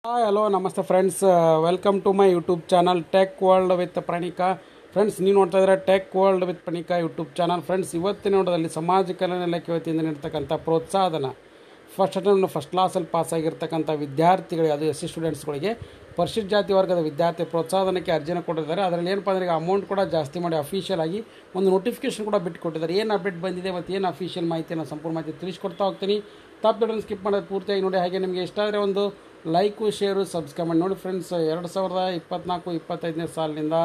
Hi hello ನಮಸ್ತೆ friends, welcome to my YouTube channel tech world with Praneeka. Friends, ನೀವು ನೋಡ್ತಾ ಇದ್ದಾರೆ tech world with Praneeka YouTube channel. Friends, ಇವತ್ತಿನ ನೋಡೋದಲ್ಲಿ ಸಮಾಜ ಕಲ್ಯಾಣ ಇಲಾಖೆ ವತಿಯಿಂದ ನೀಡ್ತಕ್ಕಂಥ ಪ್ರೋತ್ಸಾಹನ ಫಸ್ಟ್ ಕ್ಲಾಸಲ್ಲಿ ಪಾಸಾಗಿರ್ತಕ್ಕಂಥ ವಿದ್ಯಾರ್ಥಿಗಳಿಗೆ, ಅದು ಎಸ್ ಸಿ ಸ್ಟೂಡೆಂಟ್ಸ್ಗಳಿಗೆ ಪರಿಶಿಷ್ಟ ಜಾತಿ ವರ್ಗದ ವಿದ್ಯಾರ್ಥಿ ಪ್ರೋತ್ಸಾಹನಕ್ಕೆ ಅರ್ಜಿನ ಕೊಟ್ಟಿದ್ದಾರೆ. ಅದರಲ್ಲಿ ಏನಪ್ಪ ಅಂದರೆ ಈಗ ಅಮೌಂಟ್ ಕೂಡ ಜಾಸ್ತಿ ಮಾಡಿ ಅಫಿಷಿಯಲ್ ಆಗಿ ಒಂದು ನೋಟಿಫಿಕೇಶನ್ ಕೂಡ ಬಿಟ್ಟು ಕೊಟ್ಟಿದ್ದಾರೆ. ಏನು ಅಪ್ಡೇಟ್ ಬಂದಿದೆ ಮತ್ತು ಏನು ಅಫಿಷಿಯಲ್ ಮಾಹಿತಿಯನ್ನು ಸಂಪೂರ್ಣ ಮಾಹಿತಿ ತಿಳಿಸ್ಕೊಡ್ತಾ ಹೋಗ್ತೀನಿ. ತಪ್ಪು ಸ್ಕಿಪ್ ಮಾಡೋದು ಪೂರ್ತಿಯಾಗಿ ನೋಡಿ. ಹಾಗೆ ನಿಮಗೆ ಇಷ್ಟ ಆದರೆ ಒಂದು ಲೈಕು, ಶೇರು, ಸಬ್ಸ್ಕ್ರೈಬ್ ಮಾಡಿ ನೋಡಿ. ಫ್ರೆಂಡ್ಸ್, 2024-25ನೇ ಸಾಲಿನಿಂದ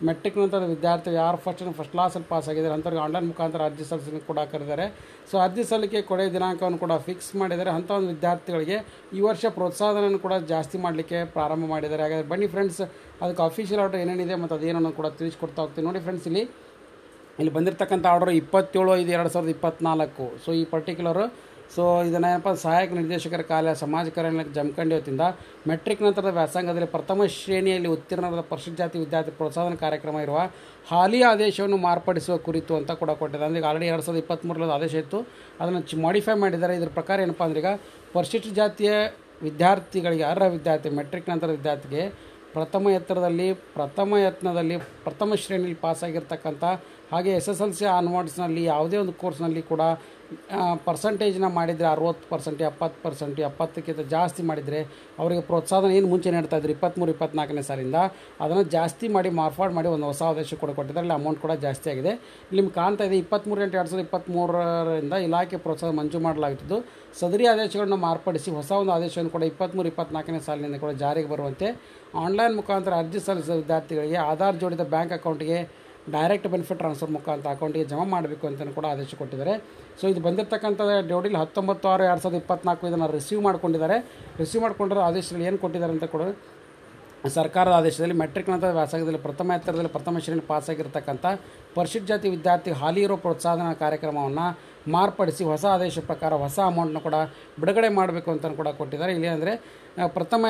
ಮೆಟ್ರಿಕ್ ನಂತರದ ವಿದ್ಯಾರ್ಥಿ ಯಾರು ಫಸ್ಟ್ ಕ್ಲಾಸಲ್ಲಿ ಪಾಸ್ ಆಗಿದ್ದಾರೆ ಅಂಥವ್ರಿಗೆ ಆನ್ಲೈನ್ ಮುಖಾಂತರ ಅರ್ಜಿ ಸಲ್ಲಿಸಲಿಕ್ಕೆ ಕೂಡ ಕರೆದಿದ್ದಾರೆ. ಸೊ ಅರ್ಜಿ ಸಲ್ಲಿಕೆ ಕೊನೆಯ ದಿನಾಂಕವನ್ನು ಕೂಡ ಫಿಕ್ಸ್ ಮಾಡಿದ್ದಾರೆ. ಅಂಥ ಒಂದು ವಿದ್ಯಾರ್ಥಿಗಳಿಗೆ ಈ ವರ್ಷ ಪ್ರೋತ್ಸಾಹನವನ್ನು ಕೂಡ ಜಾಸ್ತಿ ಮಾಡಲಿಕ್ಕೆ ಪ್ರಾರಂಭ ಮಾಡಿದ್ದಾರೆ. ಹಾಗಾದರೆ ಬನ್ನಿ ಫ್ರೆಂಡ್ಸ್, ಅದಕ್ಕೆ ಅಫಿಷಿಯಲ್ ಆರ್ಡರ್ ಏನೇನಿದೆ ಮತ್ತು ಅದೇನನ್ನು ಕೂಡ ತಿಳಿಸ್ಕೊಡ್ತಾ ಹೋಗ್ತೀನಿ. ನೋಡಿ ಫ್ರೆಂಡ್ಸ್, ಇಲ್ಲಿ ಬಂದಿರತಕ್ಕಂಥ ಆರ್ಡರ್ 27/5/2024. ಸೊ ಈ ಪರ್ಟಿಕ್ಯುಲರು ಇದನ್ನು ಏನಪ್ಪ, ಸಹಾಯಕ ನಿರ್ದೇಶಕರ ಕಾರ್ಯಾಲಯ ಸಮಾಜ ಕಲ್ಯಾಣ ಜಮಖಂಡಿ ವತಿಯಿಂದ ಮೆಟ್ರಿಕ್ ನಂತರದ ವ್ಯಾಸಂಗದಲ್ಲಿ ಪ್ರಥಮ ಶ್ರೇಣಿಯಲ್ಲಿ ಉತ್ತೀರ್ಣರಾದ ಪರಿಶಿಷ್ಟ ಜಾತಿ ವಿದ್ಯಾರ್ಥಿ ಪ್ರೋತ್ಸಾಹನ ಕಾರ್ಯಕ್ರಮ ಇರುವ ಹಾಲಿ ಆದೇಶವನ್ನು ಮಾರ್ಪಡಿಸುವ ಕುರಿತು ಅಂತ ಕೂಡ ಕೊಟ್ಟಿದೆ. ಅಂದರೆ ಈಗ ಆಲ್ರೆಡಿ 2023 ಆದೇಶ ಇತ್ತು, ಅದನ್ನು ಮಾಡಿಫೈ ಮಾಡಿದ್ದಾರೆ. ಇದ್ರ ಪ್ರಕಾರ ಏನಪ್ಪ ಅಂದರೆ ಈಗ ಪರಿಶಿಷ್ಟ ಜಾತಿಯ ವಿದ್ಯಾರ್ಥಿಗಳಿಗೆ, ಅರ್ಹ ವಿದ್ಯಾರ್ಥಿ ಮೆಟ್ರಿಕ್ ನಂತರದ ವಿದ್ಯಾರ್ಥಿಗೆ ಪ್ರಥಮ ಯತ್ನದಲ್ಲಿ ಪ್ರಥಮ ಶ್ರೇಣಿಯಲ್ಲಿ ಪಾಸಾಗಿರ್ತಕ್ಕಂಥ, ಹಾಗೆ SSLC ಆನ್ವರ್ಡ್ಸ್ನಲ್ಲಿ ಯಾವುದೇ ಒಂದು ಕೋರ್ಸ್ನಲ್ಲಿ ಕೂಡ ಪರ್ಸಂಟೇಜ್ನ ಮಾಡಿದರೆ 60%, 70%, 70ಕ್ಕಿಂತ ಜಾಸ್ತಿ ಮಾಡಿದರೆ ಅವರಿಗೆ ಪ್ರೋತ್ಸಾಹನ ಏನು ಮುಂಚೆ ನೀಡ್ತಾಯಿದ್ರು 23-24ನೇ ಸಾಲಿಂದ ಅದನ್ನು ಜಾಸ್ತಿ ಮಾಡಿ ಮಾರ್ಪಾಡು ಮಾಡಿ ಒಂದು ಹೊಸ ಆದೇಶ ಕೂಡ ಕೊಟ್ಟಿದ್ದಾರೆ. ಇಲ್ಲಿ ಅಮೌಂಟ್ ಕೂಡ ಜಾಸ್ತಿ ಆಗಿದೆ. ಇಲ್ಲಿ ನಿಮ್ಗೆ ಕಾಣ್ತಾ ಇದೆ 23/8/2023 ಇಲಾಖೆ ಪ್ರೋತ್ಸಾಹ ಮಂಜೂರು ಮಾಡಲಾಗುತ್ತಿದ್ದು, ಸದರಿ ಆದೇಶಗಳನ್ನು ಮಾರ್ಪಡಿಸಿ ಹೊಸ ಒಂದು ಆದೇಶವನ್ನು ಕೂಡ 23-24ನೇ ಸಾಲಿನಿಂದ ಕೂಡ ಜಾರಿಗೆ ಬರುವಂತೆ ಆನ್ಲೈನ್ ಮುಖಾಂತರ ಅರ್ಜಿ ಸಲ್ಲಿಸಿದ ವಿದ್ಯಾರ್ಥಿಗಳಿಗೆ ಆಧಾರ್ ಜೋಡಿದ ಬ್ಯಾಂಕ್ ಅಕೌಂಟ್ಗೆ ಡೈರೆಕ್ಟ್ ಬೆನಿಫಿಟ್ ಟ್ರಾನ್ಸ್ಫರ್ ಮುಖಾಂತರ ಅಕೌಂಟಿಗೆ ಜಮಾ ಮಾಡಬೇಕು ಅಂತಲೂ ಕೂಡ ಆದೇಶ ಕೊಟ್ಟಿದ್ದಾರೆ. ಸೊ ಇದು ಬಂದಿರತಕ್ಕಂಥ ಡೇಟಿಲ್ 19/6/2024 ಇದನ್ನು ರಿಸೀವ್ ಮಾಡ್ಕೊಂಡಿರೋ ಆದೇಶದಲ್ಲಿ ಏನು ಕೊಟ್ಟಿದ್ದಾರೆ ಅಂತ ಕೂಡ ಸರ್ಕಾರದ ಆದೇಶದಲ್ಲಿ ಮೆಟ್ರಿಕ್ ನಂತರ ವ್ಯಾಸಂಗದಲ್ಲಿ ಪ್ರಥಮ ಎತ್ತರದಲ್ಲಿ ಪ್ರಥಮ ಶ್ರೇಣಿ ಪಾಸಾಗಿರ್ತಕ್ಕಂಥ ಪರಿಶಿಷ್ಟ ಜಾತಿ ವಿದ್ಯಾರ್ಥಿ ಹಾಲಿ ಇರೋ ಪ್ರೋತ್ಸಾಹನ ಕಾರ್ಯಕ್ರಮವನ್ನು ಮಾರ್ಪಡಿಸಿ ಹೊಸ ಆದೇಶ ಪ್ರಕಾರ ಹೊಸ ಅಮೌಂಟ್ನ ಕೂಡ ಬಿಡುಗಡೆ ಮಾಡಬೇಕು ಅಂತ ಕೂಡ ಕೊಟ್ಟಿದ್ದಾರೆ. ಇಲ್ಲಿ ಅಂದರೆ ಪ್ರಥಮ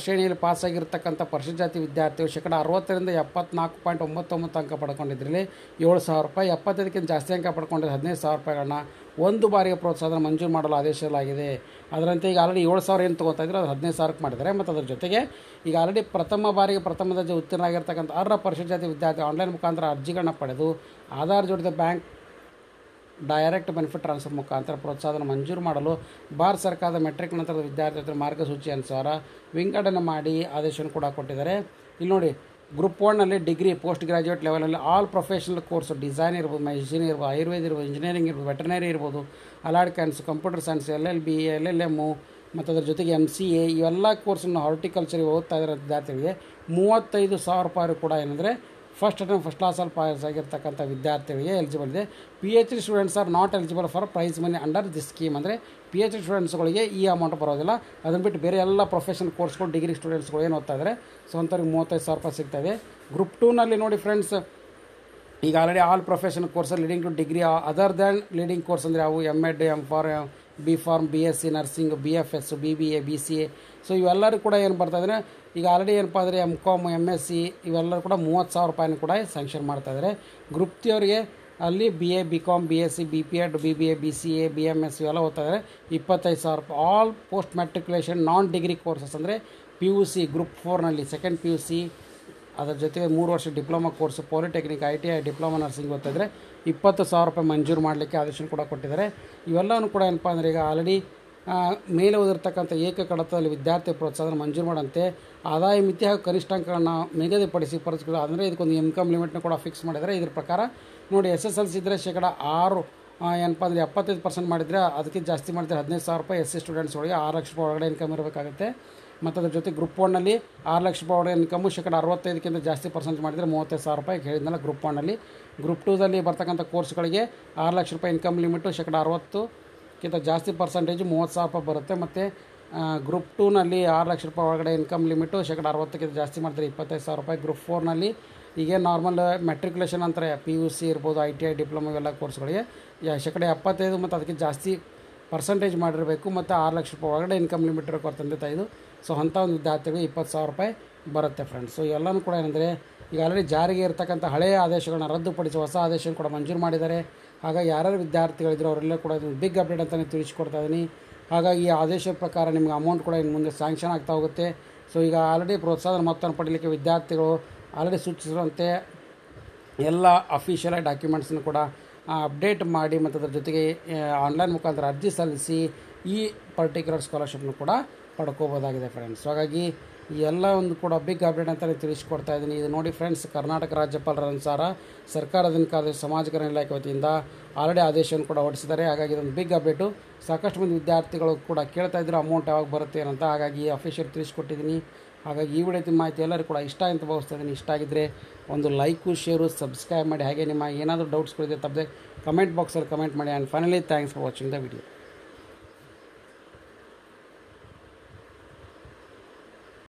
ಶ್ರೇಣಿಯಲ್ಲಿ ಪಾಸಾಗಿರ್ತಕ್ಕಂಥ ಪರಿಶಿಷ್ಟ ಜಾತಿ ವಿದ್ಯಾರ್ಥಿಗಳು 60% 74.99 ಅಂಕ ಪಡ್ಕೊಂಡಿದ್ರಲ್ಲಿ 7,000 ರೂಪಾಯಿ, 75ಕ್ಕಿಂತ ಜಾಸ್ತಿ ಅಂಕ ಪಡ್ಕೊಂಡಿದ್ರೆ 15,000 ರೂಪಾಯಿಗಳನ್ನ ಒಂದು ಬಾರಿಗೆ ಪ್ರೋತ್ಸಾಹನ ಮಂಜೂರು ಮಾಡಲು ಆದೇಶಿಸಲಾಗಿದೆ. ಅದರಂತೆ ಈಗ ಆಲ್ರೆಡಿ 7,000 ಏನು ತೊಗೊತಾ ಇದ್ರು, ಅದು 15,000ಕ್ಕೆ ಮಾಡಿದ್ದಾರೆ. ಮತ್ತು ಅದರ ಜೊತೆಗೆ ಈಗ ಆಲ್ರೆಡಿ ಪ್ರಥಮ ದರ್ಜೆ ಉತ್ತೀರ್ಣ ಆಗಿರ್ತಕ್ಕಂಥ ಅರ್ಹ ಪರಿಶಿಷ್ಟ ಜಾತಿ ವಿದ್ಯಾರ್ಥಿ ಆನ್ಲೈನ್ ಮುಖಾಂತರ ಅರ್ಜಿಗಳನ್ನ ಪಡೆದು ಆಧಾರ್ ಜೋಡಿದ ಬ್ಯಾಂಕ್ ಡೈರೆಕ್ಟ್ ಬೆನಿಫಿಟ್ ಟ್ರಾನ್ಸ್ಫರ್ ಮುಖಾಂತರ ಪ್ರೋತ್ಸಾಹನ ಮಂಜೂರು ಮಾಡಲು ಭಾರತ ಸರ್ಕಾರದ ಮೆಟ್ರಿಕ್ ನಂತರದ ವಿದ್ಯಾರ್ಥಿ ಮಾರ್ಗಸೂಚಿ ಅನುಸಾರ ವಿಂಗಡಣೆ ಮಾಡಿ ಆದೇಶವನ್ನು ಕೂಡ ಕೊಟ್ಟಿದ್ದಾರೆ. ಇಲ್ಲಿ ನೋಡಿ, ಗ್ರೂಪ್ 1ನಲ್ಲಿ ಡಿಗ್ರಿ, ಪೋಸ್ಟ್ ಗ್ರಾಜ್ಯುಯೇಟ್ ಲೆವೆಲಲ್ಲಿ ಆಲ್ ಪ್ರೊಫೆಷನಲ್ ಕೋರ್ಸ್, ಡಿಸೈನ್ ಇರ್ಬೋದು, ಮೆಡಿಸಿನ್ ಇರ್ಬೋದು, ಆಯುರ್ವೇದ ಇರ್ಬೋದು, ಇಂಜಿನಿಯರಿಂಗ್ ಇರ್ಬೋದು, ವೆಟರ್ನರಿ ಇರ್ಬೋದು, allied science, computer science, LLB, LLM ಮತ್ತು ಅದರ ಜೊತೆಗೆ MCA ಇವೆಲ್ಲ ಕೋರ್ಸನ್ನು ಹಾರ್ಟಿಕಲ್ಚರಿಗೆ ಓದ್ತಾ ಇರೋ ವಿದ್ಯಾರ್ಥಿಗಳಿಗೆ 35,000 ರೂಪಾಯಿ ಕೂಡ ಏನಂದರೆ ಫಸ್ಟ್ ಕ್ಲಾಸಲ್ಲಿ ಪಾಸ್ ಆಗಿರ್ತಕ್ಕಂಥ ವಿದ್ಯಾರ್ಥಿಗಳಿಗೆ ಎಲಿಜಿಬಲ್ ಇದೆ. PhD students R not eligible for prize money under this scheme. ಅಂದರೆ PhD ಸ್ಟೂಡೆಂಟ್ಸ್ಗಳಿಗೆ ಈ ಅಮೌಂಟ್ ಬರೋದಿಲ್ಲ. ಅದನ್ನು ಬಿಟ್ಟು ಬೇರೆ ಎಲ್ಲ ಪ್ರೊಫೆಷನಲ್ ಕೋರ್ಸ್ಗಳು, ಡಿಗ್ರಿ ಸ್ಟೂಡೆಂಟ್ಸ್ಗಳು ಏನು ಓದ್ತಾ ಇದ್ದಾರೆ, ಸೊ ಅಂಥವ್ರಿಗೆ 35,000 ರೂಪಾಯಿ ಸಿಗ್ತಾಯಿದೆ. ಗ್ರೂಪ್ 2ನಲ್ಲಿ ನೋಡಿ ಫ್ರೆಂಡ್ಸ್, ಈಗ ಆಲ್ರೆಡಿ ಆಲ್ ಪ್ರೊಫೆಷನಲ್ ಕೋರ್ಸಲ್ಲಿ leading to degree other than leading course ಅಂದರೆ ಅವು MEd, MPharm, B.Pharm, BSc nursing, BFS, BBA, BCA. So ಇವೆಲ್ಲರೂ ಕೂಡ ಏನು ಬರ್ತಾಯಿದ್ರೆ ಈಗ ಆಲ್ರೆಡಿ ಏನಪ್ಪ ಅಂದರೆ MCom, MSc ಇವೆಲ್ಲರೂ ಕೂಡ 30,000 ರೂಪಾಯಿನ ಕೂಡ ಸ್ಯಾಂಕ್ಷನ್ ಮಾಡ್ತಾಯಿದ್ದಾರೆ. ಗ್ರೂಪ್ 3 ಅವರಿಗೆ ಅಲ್ಲಿ BA, BCom, BSc, BPEd, BBA, BCA, BMS ಇವೆಲ್ಲ ಓದ್ತಾಯಿದ್ದಾರೆ 25,000 ರೂಪಾಯಿ. All post matriculation non degree courses ಅಂದರೆ PUC ಗ್ರೂಪ್ 4ನಲ್ಲಿ ಸೆಕೆಂಡ್ PUC, ಅದರ ಜೊತೆಗೆ 3 ವರ್ಷ diploma course, polytechnic, ITI, diploma nursing ಓದ್ತಾಯಿದ್ರೆ 20,000 ರೂಪಾಯಿ ಮಂಜೂರು ಮಾಡಲಿಕ್ಕೆ ಆದೇಶ ಕೂಡ ಕೊಟ್ಟಿದ್ದಾರೆ. ಇವೆಲ್ಲವೂ ಕೂಡ ಏನಪ್ಪ ಅಂದರೆ ಈಗ ಆಲ್ರೆಡಿ ಮೇಲೆ ಓದಿರ್ತಕ್ಕಂಥ ಏಕಕಡತದಲ್ಲಿ ವಿದ್ಯಾರ್ಥಿ ಪ್ರೋತ್ಸಾಹನ ಮಂಜೂರು ಮಾಡುವಂತೆ ಆದಾಯ ಮಿತಿ ಹಾಗೂ ಕನಿಷ್ಠಾಂಕಗಳನ್ನು ನಿಗದಿಪಡಿಸಿ ಪರಿಸ್ಥಿತಿ, ಅಂದರೆ ಇದಕ್ಕೊಂದು ಇನ್ಕಮ್ ಲಿಮಿಟ್ನ ಕೂಡ ಫಿಕ್ಸ್ ಮಾಡಿದ್ದಾರೆ. ಇದ್ರ ಪ್ರಕಾರ ನೋಡಿ, SSLC ಇದ್ದರೆ 6 ಏನಪ್ಪ ಅಂದರೆ 75% ಮಾಡಿದರೆ, ಅದಕ್ಕೆ ಜಾಸ್ತಿ ಮಾಡಿದರೆ 15,000 ರೂಪಾಯಿ. SC ಸ್ಟೂಡೆಂಟ್ಸ್ಗಳಿಗೆ 6 ಲಕ್ಷ ರೂಪಾಯಿ ಒಳಗಡೆ ಇನ್ಕಮ್ ಇರಬೇಕಾಗುತ್ತೆ. ಮತ್ತು ಅದ್ರ ಜೊತೆ ಗ್ರೂಪ್ 1ನಲ್ಲಿ 6 ಲಕ್ಷ ರೂಪಾಯಿ ಒಳಗಡೆ ಇನ್ಕಮು 65%ಕ್ಕಿಂತ ಜಾಸ್ತಿ ಪರ್ಸೆಂಟ್ ಮಾಡಿದರೆ 35,000 ರೂಪಾಯಿ ಹೇಳಿದ್ನಲ್ಲ ಗ್ರೂಪ್ 1ನಲ್ಲಿ. ಗ್ರೂಪ್ 2ದಲ್ಲಿ ಬರ್ತಕ್ಕಂಥ ಕೋರ್ಸ್ಗಳಿಗೆ 6 ಲಕ್ಷ ರೂಪಾಯಿ ಇನ್ಕಮ್ ಲಿಮಿಟು, 60%ಕ್ಕಿಂತ ಜಾಸ್ತಿ ಪರ್ಸೆಂಟೇಜು 30,000 ರೂಪಾಯಿ ಬರುತ್ತೆ. ಮತ್ತು ಗ್ರೂಪ್ 2ನಲ್ಲಿ 6 ಲಕ್ಷ ರೂಪಾಯಿ ಒಳಗಡೆ ಇನ್ಕಮ್ ಲಿಮಿಟು, 60%ಕ್ಕಿಂತ ಜಾಸ್ತಿ ಮಾಡಿದರೆ 25,000 ರೂಪಾಯಿ. ಗ್ರೂಪ್ 4ನಲ್ಲಿ ಈಗ ನಾರ್ಮಲ್ ಮೆಟ್ರಿಕ್ಯುಲೇಷನ್ ಅಂತಾರೆ, PUC ಇರ್ಬೋದು, ITI, ಡಿಪ್ಲೊಮಾ ಇವೆಲ್ಲ ಕೋರ್ಸ್ಗಳಿಗೆ 75% ಮತ್ತು ಅದಕ್ಕೆ ಜಾಸ್ತಿ ಪರ್ಸೆಂಟೇಜ್ ಮಾಡಿರಬೇಕು. ಮತ್ತು 6 ಲಕ್ಷ ರೂಪಾಯಿ ಒಳಗಡೆ ಇನ್ಕಮ್ ಲಿಮಿಟ್ ಇರೋಕೆ ತಂದೆ. ಸೊ ಅಂಥ ಒಂದು ವಿದ್ಯಾರ್ಥಿಗಳಿಗೆ 20,000 ರೂಪಾಯಿ ಬರುತ್ತೆ ಫ್ರೆಂಡ್ಸ್. ಸೊ ಎಲ್ಲನೂ ಕೂಡ ಏನಂದರೆ ಈಗ ಆಲ್ರೆಡಿ ಜಾರಿಗೆ ಇರತಕ್ಕಂಥ ಹಳೆಯ ಆದೇಶಗಳನ್ನ ರದ್ದುಪಡಿಸಿ ಹೊಸ ಆದೇಶವನ್ನು ಕೂಡ ಮಂಜೂರು ಮಾಡಿದ್ದಾರೆ. ಹಾಗಾಗಿ ಯಾರ್ಯಾರು ವಿದ್ಯಾರ್ಥಿಗಳಿದ್ರು ಅವರೆಲ್ಲ ಕೂಡ ಬಿಗ್ ಅಪ್ಡೇಟ್ ಅಂತಲೇ ತಿಳಿಸ್ಕೊಡ್ತಾ ಇದ್ದೀನಿ. ಹಾಗಾಗಿ ಈ ಆದೇಶದ ಪ್ರಕಾರ ನಿಮಗೆ ಅಮೌಂಟ್ ಕೂಡ ಇನ್ನು ಮುಂದೆ ಸ್ಯಾಂಕ್ಷನ್ ಆಗ್ತಾ ಹೋಗುತ್ತೆ. ಸೊ ಈಗ ಆಲ್ರೆಡಿ ಪ್ರೋತ್ಸಾಹದ ಮೊತ್ತವನ್ನು ಪಡೀಲಿಕ್ಕೆ ವಿದ್ಯಾರ್ಥಿಗಳು ಆಲ್ರೆಡಿ ಸೂಚಿಸಿರುವಂತೆ ಎಲ್ಲ ಅಫಿಷಿಯಲ್ ಡಾಕ್ಯುಮೆಂಟ್ಸನ್ನು ಕೂಡ ಅಪ್ಡೇಟ್ ಮಾಡಿ ಮತ್ತು ಅದರ ಜೊತೆಗೆ ಆನ್ಲೈನ್ ಮುಖಾಂತರ ಅರ್ಜಿ ಸಲ್ಲಿಸಿ ಈ ಪರ್ಟಿಕ್ಯುಲರ್ ಸ್ಕಾಲರ್ಶಿಪ್ನು ಕೂಡ ಪಡ್ಕೋಬೋದಾಗಿದೆ ಫ್ರೆಂಡ್ಸ್. ಹಾಗಾಗಿ ಈ ಎಲ್ಲ ಒಂದು ಕೂಡ ಬಿಗ್ ಅಪ್ಡೇಟ್ ಅಂತಲೇ ತಿಳಿಸ್ಕೊಡ್ತಾ ಇದ್ದೀನಿ. ಇದು ನೋಡಿ ಫ್ರೆಂಡ್ಸ್, ಕರ್ನಾಟಕ ರಾಜ್ಯಪಾಲರ ಅನುಸಾರ ಸರ್ಕಾರದ ಸಮಾಜ ಕಲ್ಯಾಣ ಇಲಾಖೆ ವತಿಯಿಂದ ಆಲ್ರೆಡಿ ಆದೇಶವನ್ನು ಕೂಡ ಹೊರಡಿಸಿದ್ದಾರೆ. ಹಾಗಾಗಿ ಇದೊಂದು ಬಿಗ್ ಅಪ್ಡೇಟು. ಸಾಕಷ್ಟು ಮಂದಿ ವಿದ್ಯಾರ್ಥಿಗಳು ಕೂಡ ಕೇಳ್ತಾ ಇದ್ರು ಅಮೌಂಟ್ ಯಾವಾಗ ಬರುತ್ತೆ ಅಂತ. ಹಾಗಾಗಿ ಅಫಿಷಿಯಲ್ ತಿಳಿಸ್ಕೊಟ್ಟಿದ್ದೀನಿ. ಹಾಗಾಗಿ ಈ ವಿಡಿಯೋ ಮಾಹಿತಿ ಎಲ್ಲರೂ ಕೂಡ ಇಷ್ಟ ಅಂತ ಭಾವಿಸ್ತಾ ಇದ್ದೀನಿ. ಇಷ್ಟ ಆಗಿದ್ದರೆ ಒಂದು ಲೈಕು, ಶೇರು, ಸಬ್ಸ್ಕ್ರೈಬ್ ಮಾಡಿ. ಹಾಗೆ ನಿಮ್ಮ ಏನಾದರೂ ಡೌಟ್ಸ್ಗಳಿದೆ ತಪ್ಪದೆ ಕಮೆಂಟ್ ಬಾಕ್ಸಲ್ಲಿ ಕಮೆಂಟ್ ಮಾಡಿ. And finally thanks for watching the video.